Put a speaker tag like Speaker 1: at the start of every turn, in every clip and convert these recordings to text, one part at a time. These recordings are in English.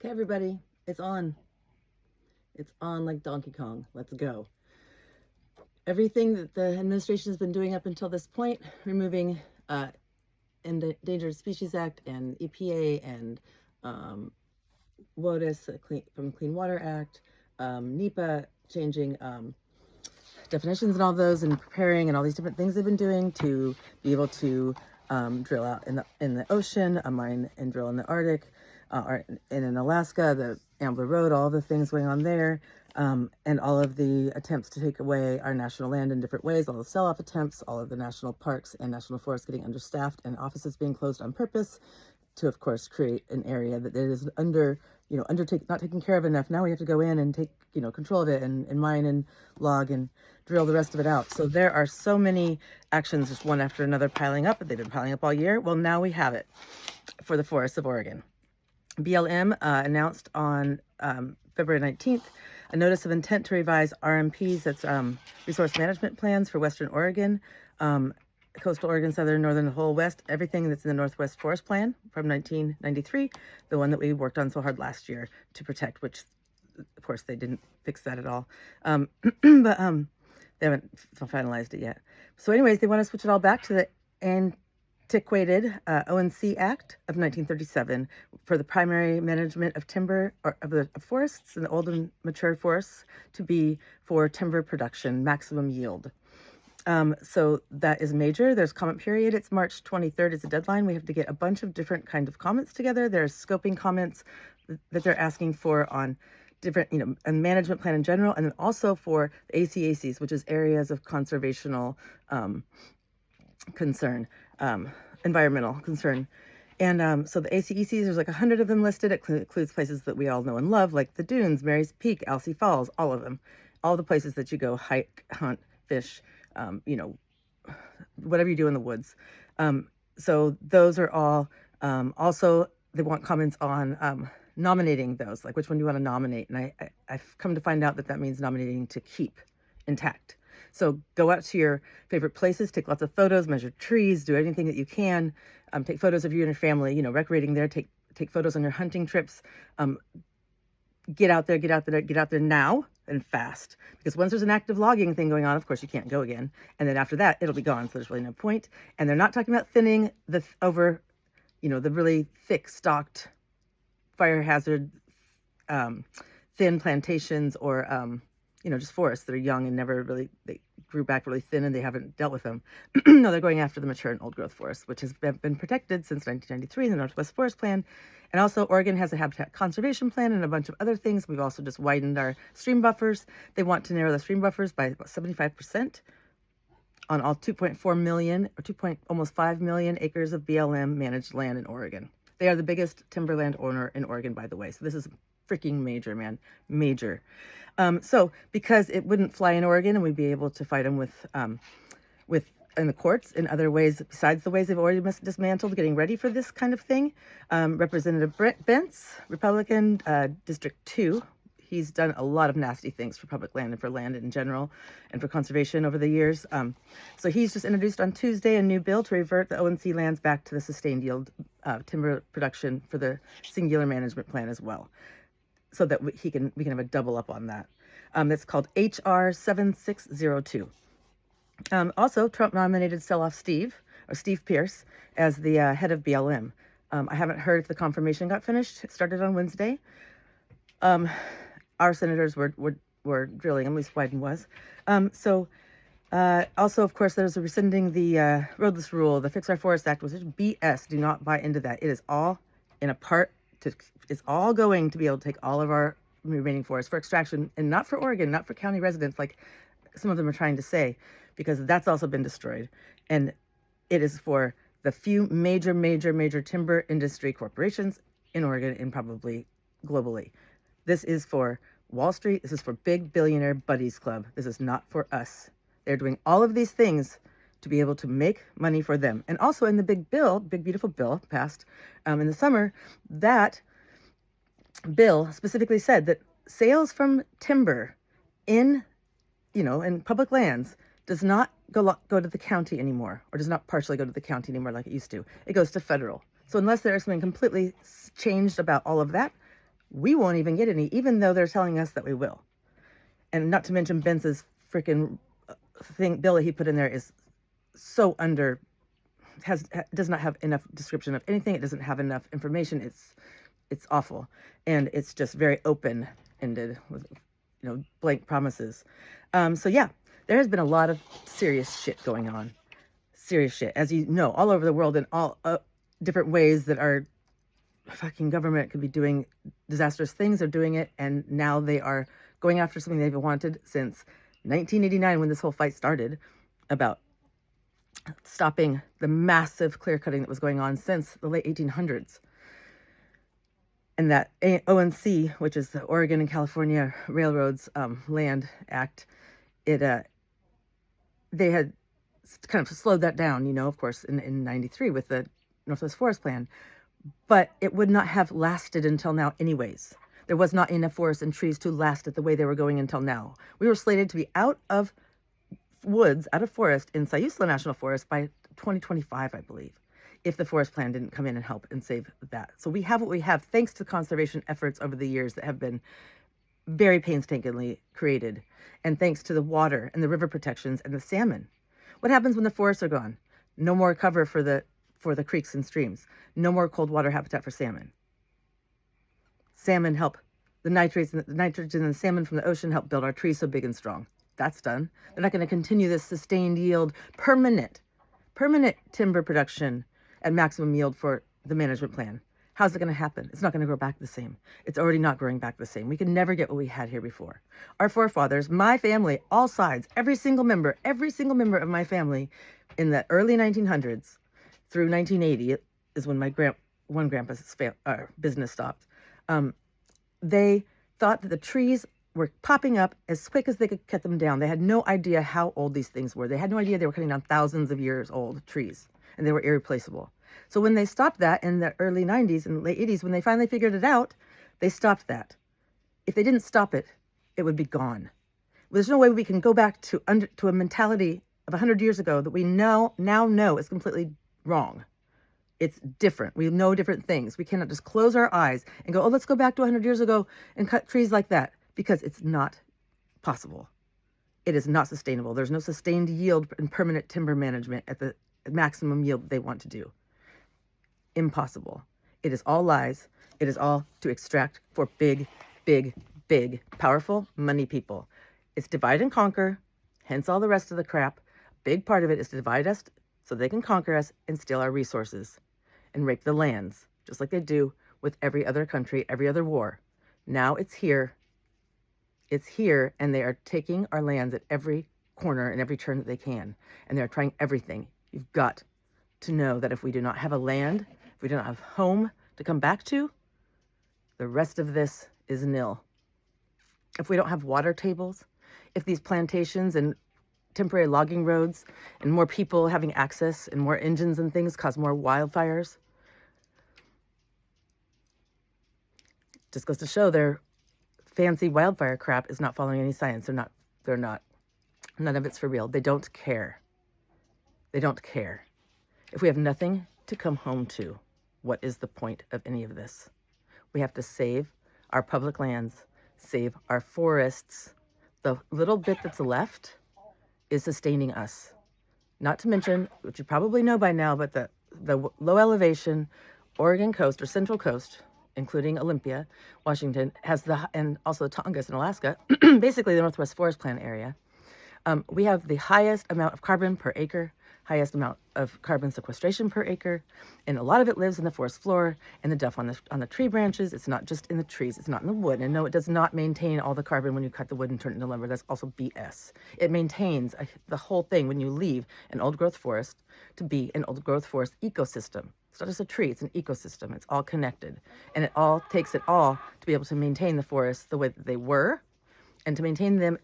Speaker 1: Okay, everybody, it's on. It's on like Donkey Kong. Let's go. Everything that the administration has been doing up until this point, removing Endangered Species Act and EPA and WOTUS from Clean Water Act, NEPA, changing definitions and all those, and preparing and all these different things they've been doing to be able to drill out in the ocean, mine and drill in the Arctic, and in Alaska, the Ambler Road, all the things going on there, and all of the attempts to take away our national land in different ways, all the sell-off attempts, all of the national parks and national forests getting understaffed and offices being closed on purpose to, of course, create an area that is not taken care of enough. Now we have to go in and take, control of it and mine and log and drill the rest of it out. So there are so many actions, just one after another, piling up. They've been piling up all year. Well, now we have it for the forests of Oregon. BLM announced on February 19th a notice of intent to revise RMPs, that's resource management plans for Western Oregon, coastal Oregon, southern, northern, the whole west, everything that's in the Northwest Forest Plan from 1993, the one that we worked on so hard last year to protect, which of course they didn't fix that at all. But they haven't finalized it yet. So anyways, they want to switch it all back to the antiquated ONC Act of 1937 for the primary management of timber, or of the forests and the old and mature forests, to be for timber production, maximum yield. So that is major. There's comment period. It's March 23rd is the deadline. We have to get a bunch of different kind of comments together. There's scoping comments that they're asking for on different, a management plan in general, and then also for the ACECs, which is areas of conservational concern, environmental concern. And so the ACECs, there's like 100 of them listed. It includes places that we all know and love, like the Dunes, Mary's Peak, Alsea Falls, all of them. All the places that you go hike, hunt, fish, whatever you do in the woods. So those are all, also they want comments on nominating those, like which one do you want to nominate? And I've come to find out that means nominating to keep intact. So go out to your favorite places, take lots of photos, measure trees, do anything that you can, take photos of you and your family, recreating there, take photos on your hunting trips, get out there now and fast, because once there's an active logging thing going on, of course you can't go again, and then after that it'll be gone, so there's really no point. And they're not talking about thinning the the really thick stalked fire hazard thin plantations, or just forests that are young and they grew back really thin and they haven't dealt with them. No, they're going after the mature and old growth forests, which has been protected since 1993 in the Northwest Forest Plan. And also Oregon has a habitat conservation plan and a bunch of other things. We've also just widened our stream buffers. They want to narrow the stream buffers by about 75% on all 2.4 million or almost 5 million acres of BLM managed land in Oregon. They are the biggest timberland owner in Oregon, by the way. So this is freaking major, man, major. So because it wouldn't fly in Oregon, and we'd be able to fight them with in the courts in other ways besides the ways they've already dismantled, getting ready for this kind of thing. Representative Bentz, Republican, District 2, he's done a lot of nasty things for public land and for land in general and for conservation over the years. So he's just introduced on Tuesday a new bill to revert the ONC lands back to the sustained yield timber production for the singular management plan as well, so that we can have a double up on that. That's called HR 7602. Also, Trump nominated Sell-Off Steve Pierce as the head of BLM. I haven't heard if the confirmation got finished. It started on Wednesday. Our senators were drilling, at least Wyden was. Also, of course, there's a rescinding the roadless rule, the Fix Our Forest Act, which is BS. Do not buy into that. It is all it's all going to be able to take all of our remaining forests for extraction, and not for Oregon, not for county residents, like some of them are trying to say, because that's also been destroyed. And it is for the few major timber industry corporations in Oregon and probably globally. This is for Wall Street. This is for big billionaire buddies club. This is not for us. They're doing all of these things to be able to make money for them. And also in the big beautiful bill passed in the summer, that bill specifically said that sales from timber in public lands does not go to the county anymore, or does not partially go to the county anymore like it used to. It goes to federal. So unless there is something completely changed about all of that, we won't even get any, even though they're telling us that we will. And not to mention Bentz's freaking bill that he put in there is so does not have enough description of anything. It doesn't have enough information. It's awful, and it's just very open-ended with blank promises. So yeah, there has been a lot of serious shit going on. Serious shit, as you know, all over the world in all different ways that our fucking government could be doing disastrous things. They're doing it, and now they are going after something they've wanted since 1989 when this whole fight started about stopping the massive clear cutting that was going on since the late 1800s. And that ONC, which is the Oregon and California Railroads Land Act, they had kind of slowed that down, of course, in 93 with the Northwest Forest Plan. But it would not have lasted until now anyways. There was not enough forest and trees to last it the way they were going until now. We were slated to be out of woods, out of forest in Sayusla National Forest by 2025, I believe, if the forest plan didn't come in and help and save that. So we have what we have thanks to conservation efforts over the years that have been very painstakingly created, and thanks to the water and the river protections and the salmon. What happens when the forests are gone? No more cover for the creeks and streams. No more cold water habitat for salmon. Salmon help, the nitrogen and the salmon from the ocean help build our trees so big and strong. That's done. They're not going to continue this sustained yield, permanent timber production at maximum yield for the management plan. How's it going to happen? It's not going to grow back the same. It's already not growing back the same. We can never get what we had here before. Our forefathers, my family, all sides, every single member of my family in the early 1900s through 1980 is when my grandpa's business stopped. They thought that the trees were popping up as quick as they could cut them down. They had no idea how old these things were. They had no idea they were cutting down thousands of years old trees, and they were irreplaceable. So when they stopped that in the early 90s and late 80s, when they finally figured it out, they stopped that. If they didn't stop it, it would be gone. There's no way we can go back to a mentality of 100 years ago that we now know is completely wrong. It's different. We know different things. We cannot just close our eyes and go, oh, let's go back to 100 years ago and cut trees like that, because it's not possible. It is not sustainable. There's no sustained yield and permanent timber management at the maximum yield they want to do. Impossible. It is all lies. It is all to extract for big, powerful money people. It's divide and conquer, hence all the rest of the crap. A big part of it is to divide us so they can conquer us and steal our resources and rape the lands, just like they do with every other country, every other war. Now it's here. It's here, and they are taking our lands at every corner and every turn that they can, and they're trying everything. You've got to know that if we do not have a land, if we do not have home to come back to, the rest of this is nil. If we don't have water tables, if these plantations and temporary logging roads and more people having access and more engines and things cause more wildfires, just goes to show their fancy wildfire crap is not following any science. They're not. None of it's for real. They don't care. They don't care. If we have nothing to come home to, what is the point of any of this? We have to save our public lands, save our forests. The little bit that's left is sustaining us. Not to mention, which you probably know by now, but the low elevation Oregon coast or Central Coast, including Olympia, Washington, and also Tongass in Alaska, basically the Northwest Forest Plan area. We have the highest amount of carbon per acre, highest amount of carbon sequestration per acre, and a lot of it lives in the forest floor and the duff on the tree branches. It's not just in the trees, it's not in the wood. And no, it does not maintain all the carbon when you cut the wood and turn it into lumber. That's also BS. It maintains the whole thing when you leave an old growth forest to be an old growth forest ecosystem. It's not just a tree, it's an ecosystem. It's all connected. And it all takes it all to be able to maintain the forests the way that they were and to maintain them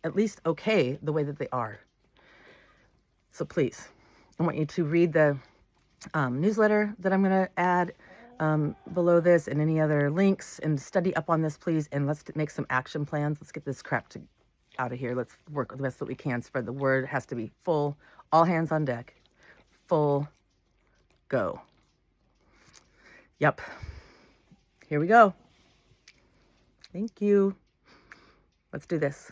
Speaker 1: at least okay the way that they are. So please, I want you to read the newsletter that I'm going to add below this and any other links, and study up on this, please. And let's make some action plans. Let's get this crap out of here. Let's work the best that we can. Spread the word. It has to be full, all hands on deck, full go. Yep. Here we go. Thank you. Let's do this.